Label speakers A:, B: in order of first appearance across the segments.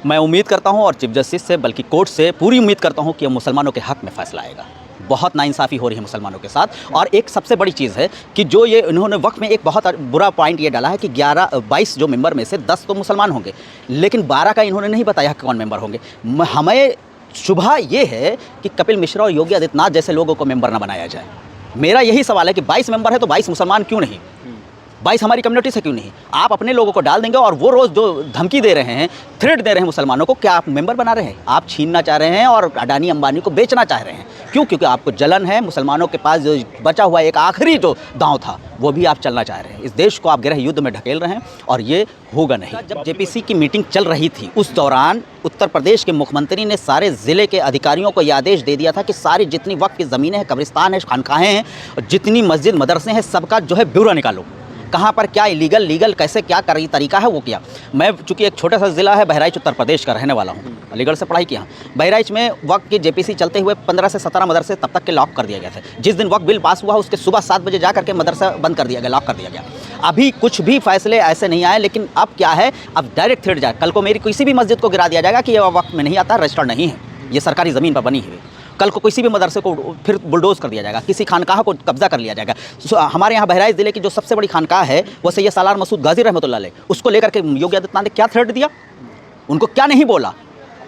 A: मैं उम्मीद करता हूं और चीफ जस्टिस से बल्कि कोर्ट से पूरी उम्मीद करता हूं कि मुसलमानों के हक़ में फ़ैसला आएगा। बहुत नाइंसाफ़ी हो रही है मुसलमानों के साथ। और एक सबसे बड़ी चीज़ है कि जो ये इन्होंने वक्फ में एक बहुत बुरा पॉइंट ये डाला है कि 22 जो मेंबर में से 10 तो मुसलमान होंगे, लेकिन 12 का इन्होंने नहीं बताया कि कौन मेंबर होंगे। हमें शुबहा ये है कि कपिल मिश्रा और योगी आदित्यनाथ जैसे लोगों को मेंबर ना बनाया जाए। मेरा यही सवाल है कि 22 मेंबर है तो 22 मुसलमान क्यों नहीं, 22 हमारी कम्युनिटी से क्यों नहीं? आप अपने लोगों को डाल देंगे और वो रोज़ जो धमकी दे रहे हैं, थ्रेट दे रहे हैं मुसलमानों को, क्या आप मेंबर बना रहे हैं? आप छीनना चाह रहे हैं और अडानी अंबानी को बेचना चाह रहे हैं। क्यों? क्योंकि आपको जलन है। मुसलमानों के पास जो बचा हुआ एक आखिरी जो दांव था वो भी आप चलना चाह रहे हैं। इस देश को आप गृह युद्ध में ढकेल रहे हैं और ये होगा नहीं। जब जेपीसी की मीटिंग चल रही थी उस दौरान उत्तर प्रदेश के मुख्यमंत्री ने सारे ज़िले के अधिकारियों को यह आदेश दे दिया था कि सारी जितनी वक्फ की ज़मीनें हैं, कब्रिस्तान है, खानकाहें हैं, जितनी मस्जिद मदरसे हैं, सबका जो है ब्यौरा निकालो। कहाँ पर क्या इलीगल लीगल कैसे क्या तरीका है वो किया। मैं चूँकि एक छोटा सा ज़िला है बहराइच उत्तर प्रदेश का रहने वाला हूँ, अलीगढ़ से पढ़ाई किया। बहराइच में वक्त की जेपीसी चलते हुए 15 से 17 मदरसे तब तक के लॉक कर दिया गया था। जिस दिन वक्त बिल पास हुआ उसके सुबह 7 बजे जा करके मदरसा बंद कर दिया गया, लॉक कर दिया गया। अभी कुछ भी फैसले ऐसे नहीं आए, लेकिन अब क्या है, अब डायरेक्ट थ्रेट जाए। कल को मेरी किसी भी मस्जिद को गिरा दिया जाएगा कि ये वक्त में नहीं आता, रजिस्टर्ड नहीं है, ये सरकारी ज़मीन पर बनी हुई। कल को किसी भी मदरसे को फिर बुलडोज कर दिया जाएगा, किसी खानकाह को कब्जा कर लिया जाएगा। हमारे यहाँ बहराइच ज़िले की जो सबसे बड़ी खानकाह है वो सैयद सालार मसूद गाजी रहमतुल्लाह अलैह, उसको लेकर के योगी आदित्यनाथ ने क्या थ्रेट दिया, उनको क्या नहीं बोला।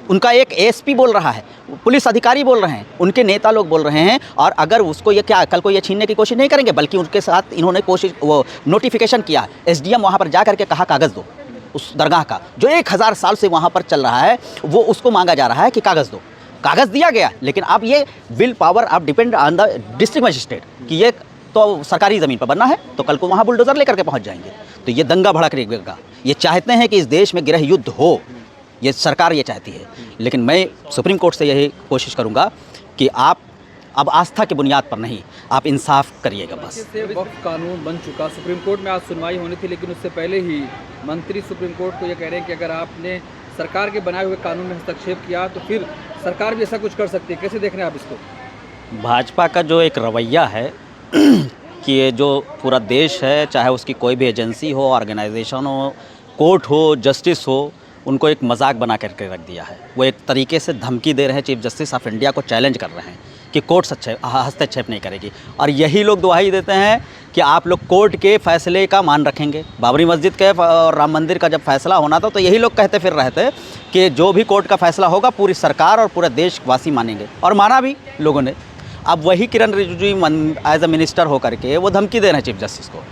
A: उनका एक एएसपी बोल रहा है, पुलिस अधिकारी बोल रहे हैं, उनके नेता लोग बोल रहे हैं। और अगर उसको ये क्या कल को ये छीनने की कोशिश नहीं करेंगे, बल्कि उनके साथ इन्होंने कोशिश वो नोटिफिकेशन किया। एसडीएम वहाँ पर जा करके कहा कागज़ दो, उस दरगाह का जो 1000 साल से वहाँ पर चल रहा है वो उसको मांगा जा रहा है कि कागज़ दो। कागज़ दिया गया, लेकिन अब ये विल पावर अब depend on the district magistrate कि ये तो सरकारी ज़मीन पर बनना है तो कल को वहाँ बुलडोज़र लेकर के पहुँच जाएंगे। तो ये दंगा भड़क रहेगा। ये चाहते हैं कि इस देश में गृह युद्ध हो, ये सरकार ये चाहती है। लेकिन मैं सुप्रीम कोर्ट से यही कोशिश करूँगा कि आप अब आस्था की बुनियाद पर नहीं, आप इंसाफ करिएगा बस।
B: से वक्फ कानून बन चुका, सुप्रीम कोर्ट में आज सुनवाई होनी थी, लेकिन उससे पहले ही मंत्री सुप्रीम कोर्ट को ये कह रहे हैं कि अगर आपने सरकार के बनाए हुए कानून में हस्तक्षेप किया तो फिर सरकार भी ऐसा कुछ कर सकती है। कैसे देख रहे हैं आप इसको?
A: भाजपा का जो एक रवैया है कि ये जो पूरा देश है, चाहे उसकी कोई भी एजेंसी हो, ऑर्गेनाइजेशन हो, कोर्ट हो, जस्टिस हो, उनको एक मजाक बना करके रख दिया है। वो एक तरीके से धमकी दे रहे हैं, चीफ जस्टिस ऑफ इंडिया को चैलेंज कर रहे हैं कि कोर्ट हस्तक्षेप नहीं करेगी। और यही लोग दुहाई देते हैं कि आप लोग कोर्ट के फैसले का मान रखेंगे। बाबरी मस्जिद के और राम मंदिर का जब फैसला होना था तो यही लोग कहते फिर रहे थे कि जो भी कोर्ट का फैसला होगा पूरी सरकार और पूरा देशवासी मानेंगे, और माना भी लोगों ने। अब वही किरण रिजिजू एज अ मिनिस्टर होकर के वो धमकी दे रहे हैं चीफ जस्टिस को।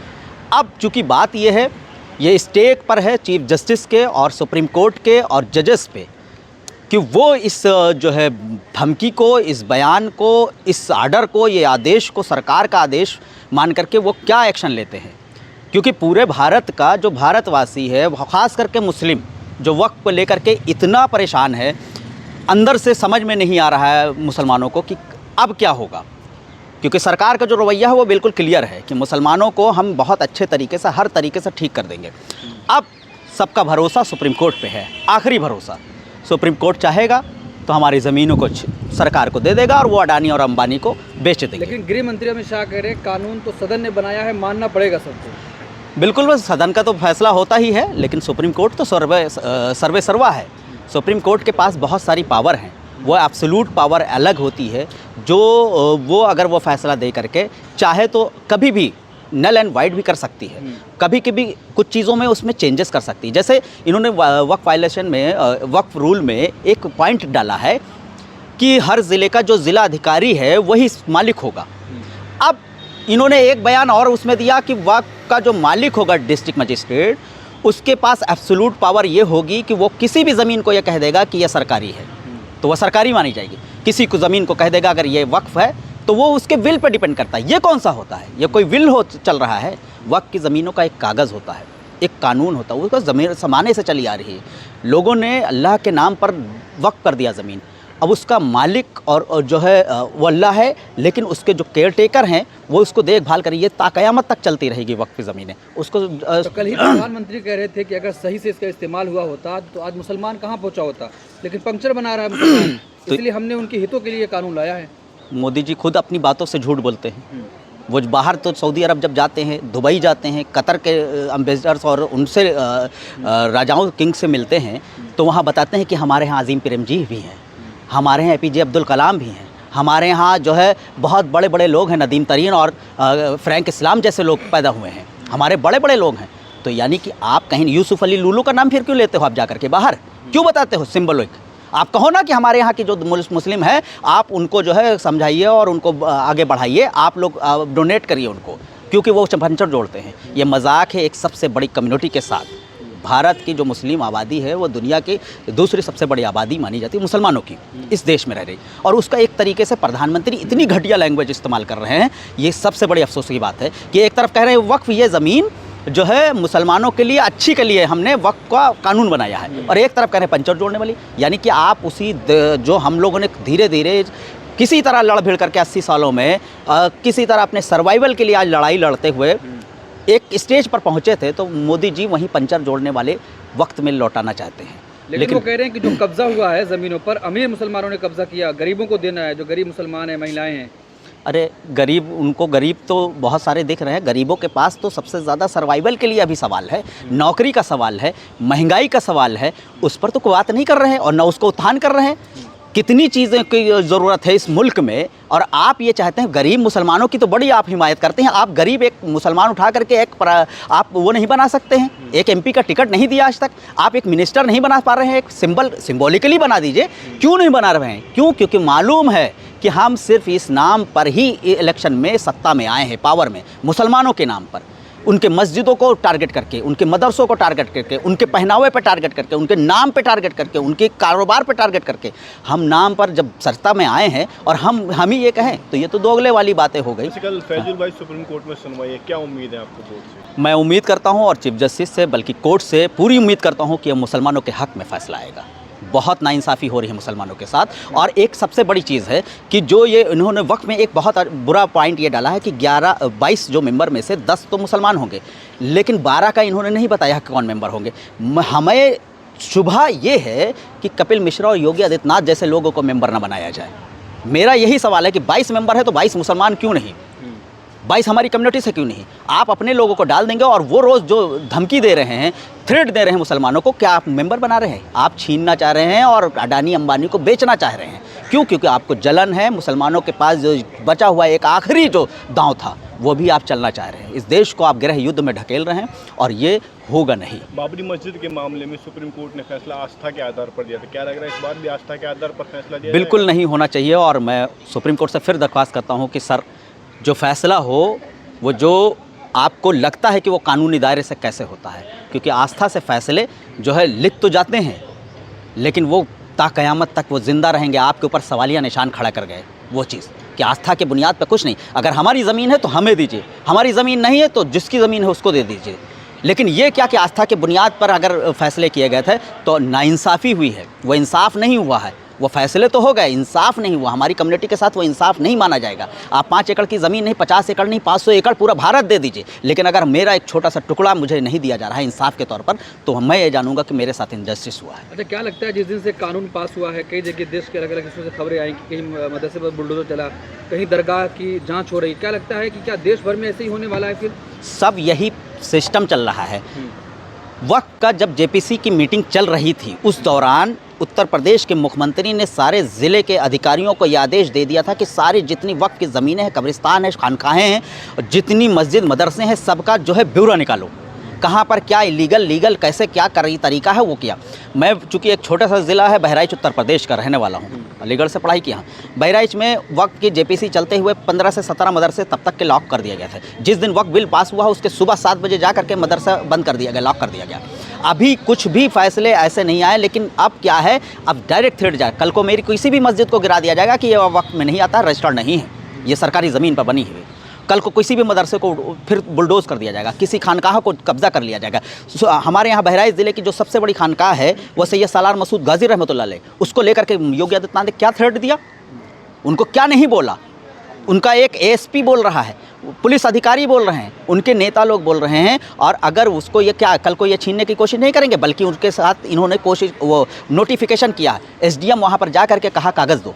A: अब चूँकि बात ये है, ये स्टेक पर है चीफ जस्टिस के और सुप्रीम कोर्ट के और जजेस पे कि वो इस जो है धमकी को, इस बयान को, इस आर्डर को, ये आदेश को सरकार का आदेश मान करके वो क्या एक्शन लेते हैं। क्योंकि पूरे भारत का जो भारतवासी है, ख़ास करके मुस्लिम, जो वक्त को लेकर के इतना परेशान है, अंदर से समझ में नहीं आ रहा है मुसलमानों को कि अब क्या होगा। क्योंकि सरकार का जो रवैया है वो बिल्कुल क्लियर है कि मुसलमानों को हम बहुत अच्छे तरीके से, हर तरीके से ठीक कर देंगे। अब सबका भरोसा सुप्रीम कोर्ट पे है, आखिरी भरोसा। सुप्रीम कोर्ट चाहेगा तो हमारी ज़मीनों को सरकार को दे देगा और वो अडानी और अंबानी को बेच देंगे।
B: लेकिन गृह मंत्री अमित शाह कह रहे हैं कानून तो सदन ने बनाया है, मानना पड़ेगा सबको।
A: बिल्कुल, बस सदन का तो फैसला होता ही है, लेकिन सुप्रीम कोर्ट तो सर्वे सर्वा है। सुप्रीम कोर्ट के पास बहुत सारी पावर हैं, वो एब्सोल्यूट पावर अलग होती है जो वो अगर वो फैसला दे करके चाहे तो कभी भी नल एंड वाइड भी कर सकती है, कभी कभी कुछ चीज़ों में उसमें चेंजेस कर सकती है। जैसे इन्होंने वक्फ वायलेशन में, वक्फ रूल में एक पॉइंट डाला है कि हर ज़िले का जो ज़िला अधिकारी है वही मालिक होगा। अब इन्होंने एक बयान और उसमें दिया कि वक्फ का जो मालिक होगा डिस्ट्रिक्ट मजिस्ट्रेट, उसके पास एब्सोल्यूट पावर ये होगी कि वो किसी भी ज़मीन को ये कह देगा कि यह सरकारी है तो वह सरकारी मानी जाएगी। किसी को ज़मीन को कह देगा अगर ये वक्फ है तो वो उसके विल पर डिपेंड करता है। ये कौन सा होता है? ये कोई विल हो चल रहा है? वक्फ की ज़मीनों का एक कागज़ होता है, एक कानून होता है, उसको ज़मीन ज़माने से चली आ रही है। लोगों ने अल्लाह के नाम पर वक्फ कर दिया ज़मीन, अब उसका मालिक और जो है वो अल्लाह है, लेकिन उसके जो केयर टेकर हैं वो उसको देखभाल करिए, ताक़यामत तक चलती रहेगी वक्फ की ज़मीनें। उसको
B: तो कल ही प्रधानमंत्री कह रहे थे कि अगर सही से इसका इस्तेमाल हुआ होता तो आज मुसलमान कहाँ पहुँचा होता, लेकिन पंक्चर बना रहा है मुसलमान। इसलिए हमने उनके हितों के लिए कानून लाया है।
A: मोदी जी खुद अपनी बातों से झूठ बोलते हैं। वो बाहर तो सऊदी अरब जब जाते हैं, दुबई जाते हैं, कतर के एम्बेसडर्स और उनसे राजाओं किंग से मिलते हैं, तो वहाँ बताते हैं कि हमारे यहाँ अजीम प्रेमजी भी हैं, हमारे यहाँ APJ अब्दुल कलाम भी हैं, हमारे यहाँ जो है बहुत बड़े बड़े लोग हैं, नदीम तरीन और फ्रैंक इस्लाम जैसे लोग पैदा हुए हैं, हमारे बड़े बड़े लोग हैं। तो यानी कि आप कहीं यूसुफ अली लूलू का नाम फिर क्यों लेते हो? आप जाकर के बाहर क्यों बताते हो सिंबलिक? आप कहो ना कि हमारे यहाँ के जो मुस्लिम हैं, आप उनको जो है समझाइए और उनको आगे बढ़ाइए, आप लोग डोनेट करिए उनको, क्योंकि वो पंचर जोड़ते हैं। ये मजाक है एक सबसे बड़ी कम्युनिटी के साथ। भारत की जो मुस्लिम आबादी है वो दुनिया की दूसरी सबसे बड़ी आबादी मानी जाती है मुसलमानों की, इस देश में रह रही, और उसका एक तरीके से प्रधानमंत्री इतनी घटिया लैंग्वेज इस्तेमाल कर रहे हैं। ये सबसे बड़ी अफसोस की बात है कि एक तरफ कह रहे हैं वक्फ ये ज़मीन जो है मुसलमानों के लिए अच्छी के लिए हमने वक्फ का कानून बनाया है, और एक तरफ कह रहे हैं पंचर जोड़ने वाली। यानी कि आप उसी जो हम लोगों ने धीरे धीरे किसी तरह लड़ भिड़ करके 80 सालों में किसी तरह अपने सर्वाइवल के लिए आज लड़ाई लड़ते हुए एक स्टेज पर पहुंचे थे, तो मोदी जी वहीं पंचर जोड़ने वाले वक्त में लौटाना चाहते हैं।
B: लेकिन वो कह रहे हैं कि जो कब्जा हुआ है ज़मीनों पर, अमीर मुसलमानों ने कब्जा किया, गरीबों को देना है, जो गरीब मुसलमान हैं, महिलाएं हैं।
A: अरे गरीब, उनको गरीब तो बहुत सारे दिख रहे हैं, गरीबों के पास तो सबसे ज़्यादा सर्वाइवल के लिए अभी सवाल है, नौकरी का सवाल है, महंगाई का सवाल है, उस पर तो कोई बात नहीं कर रहे हैं और न उसको उत्थान कर रहे हैं। कितनी चीज़ें की ज़रूरत है इस मुल्क में, और आप ये चाहते हैं गरीब मुसलमानों की तो बड़ी आप हिमायत करते हैं। आप गरीब एक मुसलमान उठा करके आप वो नहीं बना सकते हैं, एक MP का टिकट नहीं दिया आज तक, आप एक मिनिस्टर नहीं बना पा रहे हैं, एक सिंबॉलिकली बना दीजिए। क्यों नहीं बना रहे हैं? क्यों? क्योंकि मालूम है कि हम सिर्फ इस नाम पर ही इलेक्शन में सत्ता में आए हैं, पावर में, मुसलमानों के नाम पर, उनके मस्जिदों को टारगेट करके, उनके मदरसों को टारगेट करके, उनके पहनावे पर टारगेट करके, उनके नाम पे टारगेट करके, उनके कारोबार पे टारगेट करके हम नाम पर जब सत्ता में आए हैं और हम ही ये कहें तो ये तो दोगले वाली बातें हो गई।
C: कल फैजुल भाई सुप्रीम कोर्ट में सुनवाई है, क्या उम्मीद है आपको कोर्ट से?
A: मैं उम्मीद करता हूँ, और चीफ जस्टिस से बल्कि कोर्ट से पूरी उम्मीद करता हूँ कि ये मुसलमानों के हक़ में फ़ैसला आएगा। बहुत नाइंसाफ़ी हो रही है मुसलमानों के साथ, और एक सबसे बड़ी चीज़ है कि जो ये इन्होंने वक्त में एक बहुत बुरा पॉइंट ये डाला है कि 22 जो मेंबर में से 10 तो मुसलमान होंगे, लेकिन 12 का इन्होंने नहीं बताया कि कौन मेंबर होंगे। हमें शुभा ये है कि कपिल मिश्रा और योगी आदित्यनाथ जैसे लोगों को मेंबर ना बनाया जाए। मेरा यही सवाल है कि 22 मेंबर है तो 22 मुसलमान क्यों नहीं, 22 हमारी कम्युनिटी से क्यों नहीं? आप अपने लोगों को डाल देंगे और वो रोज़ जो धमकी दे रहे हैं, थ्रेट दे रहे हैं मुसलमानों को, क्या आप मेंबर बना रहे हैं? आप छीनना चाह रहे हैं और अडानी अंबानी को बेचना चाह रहे हैं। क्यों? क्योंकि आपको जलन है, मुसलमानों के पास जो बचा हुआ एक आखिरी जो दांव था वो भी आप चलना चाह रहे हैं। इस देश को आप गृह युद्ध में ढकेल रहे हैं और ये होगा नहीं।
C: बाबरी मस्जिद के मामले में सुप्रीम कोर्ट ने फैसला आस्था के आधार पर दिया था, क्या लग रहा है इस बार भी आस्था के आधार पर फैसला दिया?
A: बिल्कुल नहीं होना चाहिए, और मैं सुप्रीम कोर्ट से फिर दरख्वास्त करता हूँ कि सर जो फैसला हो वो जो आपको लगता है कि वो कानूनी दायरे से कैसे होता है, क्योंकि आस्था से फैसले जो है लिख तो जाते हैं लेकिन वो क़यामत तक वो ज़िंदा रहेंगे। आपके ऊपर सवालिया निशान खड़ा कर गए वो चीज़ कि आस्था के बुनियाद पर कुछ नहीं। अगर हमारी ज़मीन है तो हमें दीजिए, हमारी ज़मीन नहीं है तो जिसकी ज़मीन है उसको दे दीजिए। लेकिन ये क्या कि आस्था के बुनियाद पर अगर फैसले किए गए थे तो नाइंसाफ़ी हुई है, वो इंसाफ नहीं हुआ है। वो फैसले तो हो गए, इंसाफ नहीं हुआ। हमारी कम्युनिटी के साथ वो इंसाफ नहीं माना जाएगा। आप 5 एकड़ की ज़मीन नहीं, 50 एकड़ नहीं, 500 एकड़ पूरा भारत दे दीजिए, लेकिन अगर मेरा एक छोटा सा टुकड़ा मुझे नहीं दिया जा रहा है इंसाफ के तौर पर, तो मैं ये जानूंगा कि मेरे साथ इनजस्टिस हुआ है।
B: अच्छा, क्या लगता है जिस दिन से कानून पास हुआ है, कई जगह देश के अलग अलग हिस्सों से खबरें आई कि कहीं मदरसे पर बुलडोजर चला, कहीं दरगाह की जाँच हो रही, क्या लगता है कि क्या देश भर में ऐसे ही होने वाला है? फिर
A: सब यही सिस्टम चल रहा है। वक्त का जब JPC की मीटिंग चल रही थी उस दौरान उत्तर प्रदेश के मुख्यमंत्री ने सारे ज़िले के अधिकारियों को यह आदेश दे दिया था कि सारी जितनी वक्फ की ज़मीनें हैं, कब्रिस्तान है, खानकाहें हैं, जितनी मस्जिद मदरसे हैं, सबका जो है ब्यौरा निकालो, कहाँ पर क्या इलीगल लीगल कैसे क्या तरीका है वो किया। मैं चूँकि एक छोटा सा ज़िला है बहराइच, उत्तर प्रदेश का रहने वाला हूँ, अलीगढ़ से पढ़ाई किया। बहराइच में वक्त की JPC चलते हुए 15 से 17 मदरसे तब तक के लॉक कर दिया गया था। जिस दिन वक्त बिल पास हुआ उसके सुबह 7 बजे जा करके मदरसा बंद कर दिया गया, लॉक कर दिया गया। अभी कुछ भी फैसले ऐसे नहीं आए, लेकिन अब क्या है, अब डायरेक्ट थ्रेट जाए, कल को मेरी किसी भी मस्जिद को गिरा दिया जाएगा कि ये वक्त में नहीं आता, रजिस्टर्ड नहीं है, ये सरकारी ज़मीन पर बनी हुई। कल को किसी भी मदरसे को फिर बुलडोज कर दिया जाएगा, किसी खानकाह को कब्जा कर लिया जाएगा। हमारे यहाँ बहराइच ज़िले की जो सबसे बड़ी खानकाह है वो सैयद सालार मसूद गाजी रहमतुल्लाह अलैह, उसको लेकर के योगी आदित्यनाथ ने क्या थ्रेट दिया, उनको क्या नहीं बोला। उनका एक ASP बोल रहा है, पुलिस अधिकारी बोल रहे हैं, उनके नेता लोग बोल रहे हैं, और अगर उसको ये क्या कल को ये छीनने की कोशिश नहीं करेंगे, बल्कि उनके साथ इन्होंने कोशिश वो नोटिफिकेशन किया है। SDM वहाँ पर जा करके कहा कागज़ दो,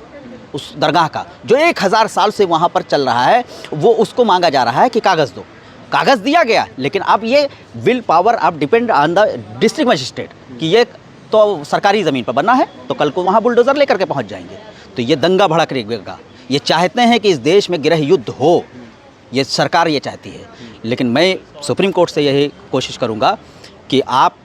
A: उस दरगाह का जो 1000 साल से वहाँ पर चल रहा है, वो उसको मांगा जा रहा है कि कागज़ दो। कागज़ दिया गया, लेकिन अब ये विल पावर अब depend on the district magistrate कि ये तो सरकारी ज़मीन पर बना है, तो कल को वहाँ बुलडोज़र लेकर के पहुँच जाएंगे। तो ये दंगा भड़क रहेगा। ये चाहते हैं कि इस देश में गृह युद्ध हो, ये सरकार ये चाहती है। लेकिन मैं सुप्रीम कोर्ट से यही कोशिश करूँगा कि आप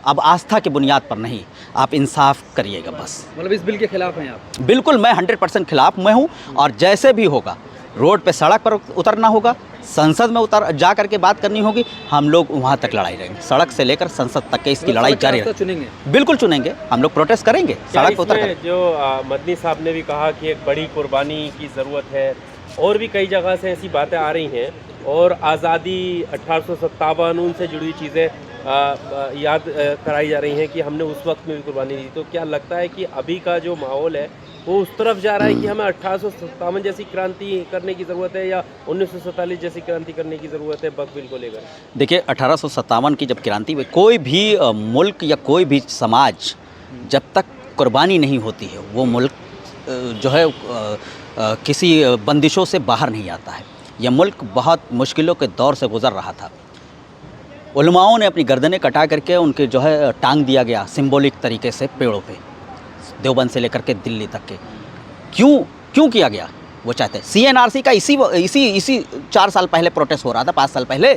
A: अब आस्था की बुनियाद पर नहीं, आप इंसाफ करिएगा बस।
B: मतलब इस बिल के खिलाफ हैं आप?
A: बिल्कुल, मैं 100% खिलाफ मैं हूँ, और जैसे भी होगा रोड पे सड़क पर उतरना होगा, संसद में जा करके बात करनी होगी, हम लोग वहाँ तक लड़ाई रहेंगे, सड़क से लेकर संसद तक के इसकी लड़ाई जारी रहेगी।
B: चुनेंगे?
A: बिल्कुल चुनेंगे, हम लोग प्रोटेस्ट करेंगे सड़क पर उतर कर।
D: जो मदनी साहब ने भी कहा कि एक बड़ी कुर्बानी की ज़रूरत है, और भी कई जगह से ऐसी बातें आ रही हैं, और आज़ादी 1857 उनसे जुड़ी चीज़ें याद कराई जा रही हैं कि हमने उस वक्त में भी कुर्बानी दी। तो क्या लगता है कि अभी का जो माहौल है वो उस तरफ जा रहा है कि हमें 1857 जैसी क्रांति करने की ज़रूरत है, या 1947 जैसी क्रांति करने की ज़रूरत है वक्फ बिल को लेकर?
A: देखिए, 1857 की जब क्रांति हुई, कोई भी मुल्क या कोई भी समाज जब तक कुर्बानी नहीं होती है, वो मुल्क जो है किसी बंदिशों से बाहर नहीं आता है। यह मुल्क बहुत मुश्किलों के दौर से गुज़र रहा था। उलमाओं ने अपनी गर्दनें कटा करके उनके जो है टांग दिया गया सिंबॉलिक तरीके से पेड़ों पे, देवबंद से लेकर के दिल्ली तक के। क्यों किया गया? वो चाहते हैं CNRC का इसी 4 साल पहले प्रोटेस्ट हो रहा था, 5 साल पहले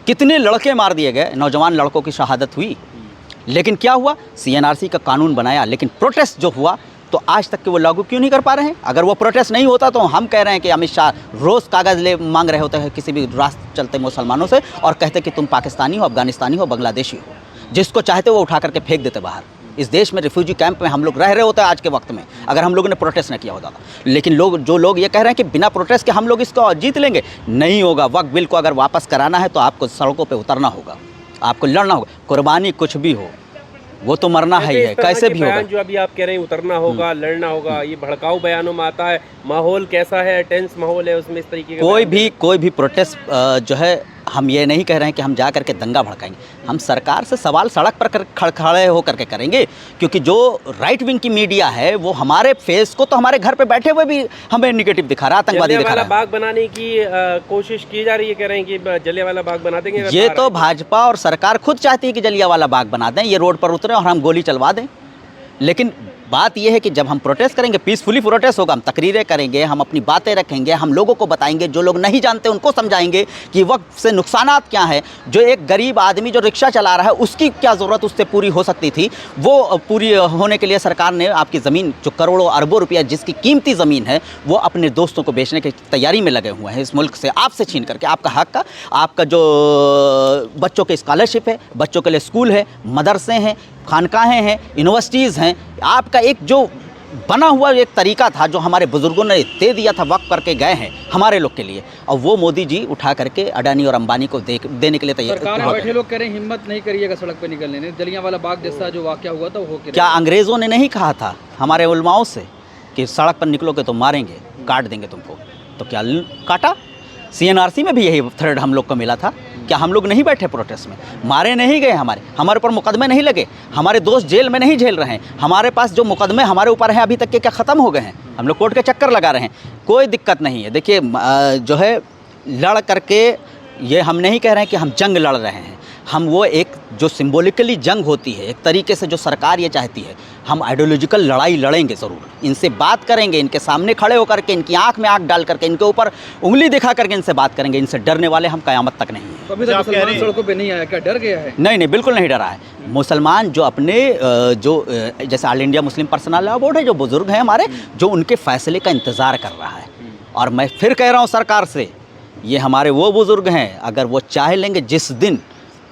A: कितने लड़के मार दिए गए, नौजवान लड़कों की शहादत हुई। लेकिन क्या हुआ? CNRC का कानून बनाया, लेकिन प्रोटेस्ट जो हुआ तो आज तक के वो लागू क्यों नहीं कर पा रहे हैं? अगर वो प्रोटेस्ट नहीं होता तो हम कह रहे हैं कि अमित शाह रोज़ कागज़ मांग रहे होते हैं किसी भी रास्ते चलते मुसलमानों से, और कहते कि तुम पाकिस्तानी हो, अफगानिस्तानी हो, बांग्लादेशी हो, जिसको चाहते वो उठा करके फेंक देते बाहर। इस देश में रिफ्यूजी कैंप में हम लोग रह रहे होते हैं आज के वक्त में, अगर हम लोगों ने प्रोटेस्ट न किया होता। लेकिन जो लोग ये कह रहे हैं कि बिना प्रोटेस्ट के हम लोग इसको जीत लेंगे, नहीं होगा। वक्फ बिल को अगर वापस कराना है तो आपको सड़कों पर उतरना होगा, आपको लड़ना होगा। कुर्बानी कुछ भी हो, वो तो मरना है ही है, कैसे भी होगा।
D: जो अभी आप कह रहे हैं उतरना होगा, लड़ना होगा, ये भड़काऊ बयानों में आता है। माहौल कैसा है? टेंस माहौल है उसमें, इस तरीके का
A: कोई भी प्रोटेस्ट जो है, हम ये नहीं कह रहे हैं कि हम जा करके दंगा भड़काएंगे। हम सरकार से सवाल सड़क पर खड़े होकर के करेंगे, क्योंकि जो राइट विंग की मीडिया है वो हमारे फेस को तो हमारे घर पे बैठे हुए भी हमें निगेटिव दिखा रहा है, आतंकवादी दिखा रहा है।
D: बाग बनाने की कोशिश की जा रही है, कह रहे हैं कि जलियांवाला बाग बना देंगे।
A: ये तो भाजपा और सरकार खुद चाहती है कि जलियांवाला बाग बना दें, ये रोड पर उतरे और हम गोली चलवा दें। लेकिन बात यह है कि जब हम प्रोटेस्ट करेंगे, पीसफुली प्रोटेस्ट होगा, हम तकरीरें करेंगे, हम अपनी बातें रखेंगे, हम लोगों को बताएंगे, जो लोग नहीं जानते उनको समझाएंगे कि वक्त से नुकसानात क्या है। जो एक गरीब आदमी जो रिक्शा चला रहा है उसकी क्या ज़रूरत उससे पूरी हो सकती थी, वो पूरी होने के लिए सरकार ने आपकी ज़मीन, जो करोड़ों अरबों रुपया जिसकी कीमती ज़मीन है, वो अपने दोस्तों को बेचने की तैयारी में लगे हुए हैं, इस मुल्क से आपसे छीन करके आपका हक का। आपका जो बच्चों के स्कॉलरशिप है, बच्चों के लिए स्कूल है, मदरसे हैं, खानकाहें हैं, यूनिवर्सिटीज़ हैं, आपका एक जो बना हुआ एक तरीका था जो हमारे बुजुर्गों ने दे दिया था, वक्त करके गए हैं हमारे लोग के लिए, और वो मोदी जी उठा करके अडानी और अंबानी को देने के लिए तैयार।
B: सरकार में बैठे लोग कह रहे हैं हिम्मत नहीं करिएगा सड़क पर निकलने ने, जलियांवाला बाग जैसा जो वाकया हुआ था वो हो के।
A: क्या अंग्रेज़ों ने नहीं कहा था हमारे उलमाओं से कि सड़क पर निकलोगे तो मारेंगे, काट देंगे तुमको? तो क्या काटा? CNRC में भी यही थ्रेड हम लोग को मिला था। क्या हम लोग नहीं बैठे प्रोटेस्ट में? मारे नहीं गए, हमारे ऊपर मुकदमे नहीं लगे, हमारे दोस्त जेल में नहीं झेल रहे हैं, हमारे पास जो मुकदमे हमारे ऊपर हैं अभी तक के क्या ख़त्म हो गए हैं? हम लोग कोर्ट के चक्कर लगा रहे हैं, कोई दिक्कत नहीं है। देखिए, जो है लड़ करके, ये हम नहीं कह रहे हैं कि हम जंग लड़ रहे हैं, हम वो एक जो सिंबॉलिकली जंग होती है, एक तरीके से जो सरकार ये चाहती है, हम आइडियोलॉजिकल लड़ाई लड़ेंगे ज़रूर, इनसे बात करेंगे, इनके सामने खड़े होकर के, इनकी आंख में आंख डाल करके, इनके ऊपर उंगली दिखा करके इनसे बात करेंगे। इनसे डरने वाले हम क़यामत तक नहीं हैं।
B: तो अभी तक मुसलमान सड़कों पे नहीं आया, क्या डर गया है?
A: नहीं, बिल्कुल नहीं डरा है। मुसलमान जो अपने जो जैसे all India Muslim personal law board है, जो बुज़ुर्ग हैं हमारे, जो उनके फ़ैसले का इंतज़ार कर रहा है। और मैं फिर कह रहा हूँ सरकार से, ये हमारे वो बुज़ुर्ग हैं, अगर वो चाह लेंगे, जिस दिन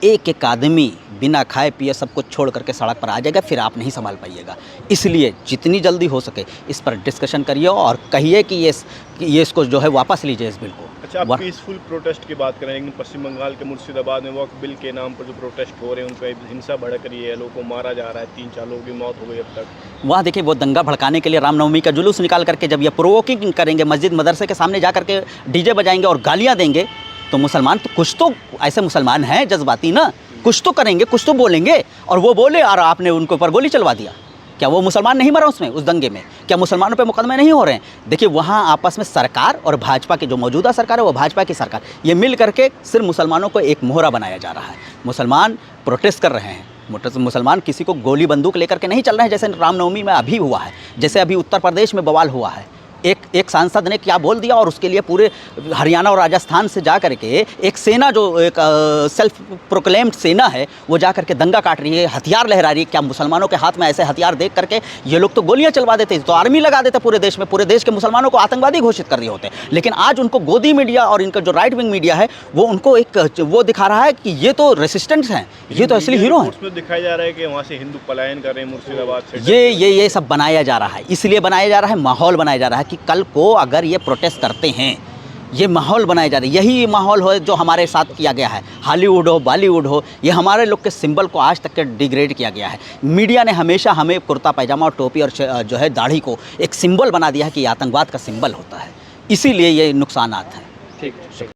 A: एक आदमी बिना खाए पिए सब कुछ छोड़ करके सड़क पर आ जाएगा, फिर आप नहीं संभाल पाइएगा। इसलिए जितनी जल्दी हो सके इस पर डिस्कशन करिए और कहिए कि ये इसको जो है वापस लीजिए इस बिल को।
C: अच्छा, आप पीसफुल प्रोटेस्ट की बात करें, लेकिन पश्चिम बंगाल के मुर्शिदाबाद में वक्फ बिल के नाम पर जो प्रोटेस्ट हो रहे हैं उन पर हिंसा भड़क रही है, लोगों को मारा जा रहा है, 3-4 लोगों की मौत हो गई अब तक।
A: वहाँ देखिए, वो दंगा भड़काने के लिए रामनवमी का जुलूस निकाल करके जब ये प्रोवोकिंग करेंगे, मस्जिद मदरसे के सामने जा करके डीजे बजाएंगे और गालियाँ देंगे, तो मुसलमान तो कुछ तो ऐसे मुसलमान हैं जज्बाती ना, कुछ तो करेंगे, कुछ तो बोलेंगे, और वो बोले और आपने उनके ऊपर गोली चलवा दिया। क्या वो मुसलमान नहीं मरा उसमें, उस दंगे में? क्या मुसलमानों पे मुकदमे नहीं हो रहे हैं? देखिए वहाँ आपस में सरकार और भाजपा की जो मौजूदा सरकार है वो भाजपा की सरकार, ये मिल करके सिर्फ मुसलमानों को एक मोहरा बनाया जा रहा है। मुसलमान प्रोटेस्ट कर रहे हैं, मुसलमान किसी को गोली बंदूक लेकर के नहीं चल रहे हैं जैसे रामनवमी में अभी हुआ है, जैसे अभी उत्तर प्रदेश में बवाल हुआ है। एक सांसद ने क्या बोल दिया और उसके लिए पूरे हरियाणा और राजस्थान से जा करके एक सेना जो एक सेल्फ प्रोक्लेम्ड सेना है वो जा करके दंगा काट रही है, हथियार लहरा रही है। क्या मुसलमानों के हाथ में ऐसे हथियार देख करके ये लोग तो गोलियां चलवा देते, तो आर्मी लगा देते पूरे देश में, पूरे देश के मुसलमानों को आतंकवादी घोषित कर दिए होते। लेकिन आज उनको गोदी मीडिया और इनका जो राइट विंग मीडिया है वो उनको एक वो दिखा रहा है कि ये तो रेसिस्टेंट्स हैं, ये तो असली हीरो हैं।
C: उसमें दिखाया जा रहा है कि वहाँ से हिंदू पलायन कर रहे हैं मुर्शिदाबाद से।
A: ये सब बनाया जा रहा है, इसलिए बनाया जा रहा है, माहौल बनाया जा रहा है कि कल को अगर ये प्रोटेस्ट करते हैं, ये माहौल बनाया जा रहा है। यही माहौल हो जो हमारे साथ किया गया है, हॉलीवुड हो बॉलीवुड हो, ये हमारे लोग के सिंबल को आज तक के डिग्रेड किया गया है। मीडिया ने हमेशा हमें कुर्ता पैजामा और टोपी और जो है दाढ़ी को एक सिंबल बना दिया है कि ये आतंकवाद का सिंबल होता है, इसीलिए ये नुकसानात हैं।
B: ठीक।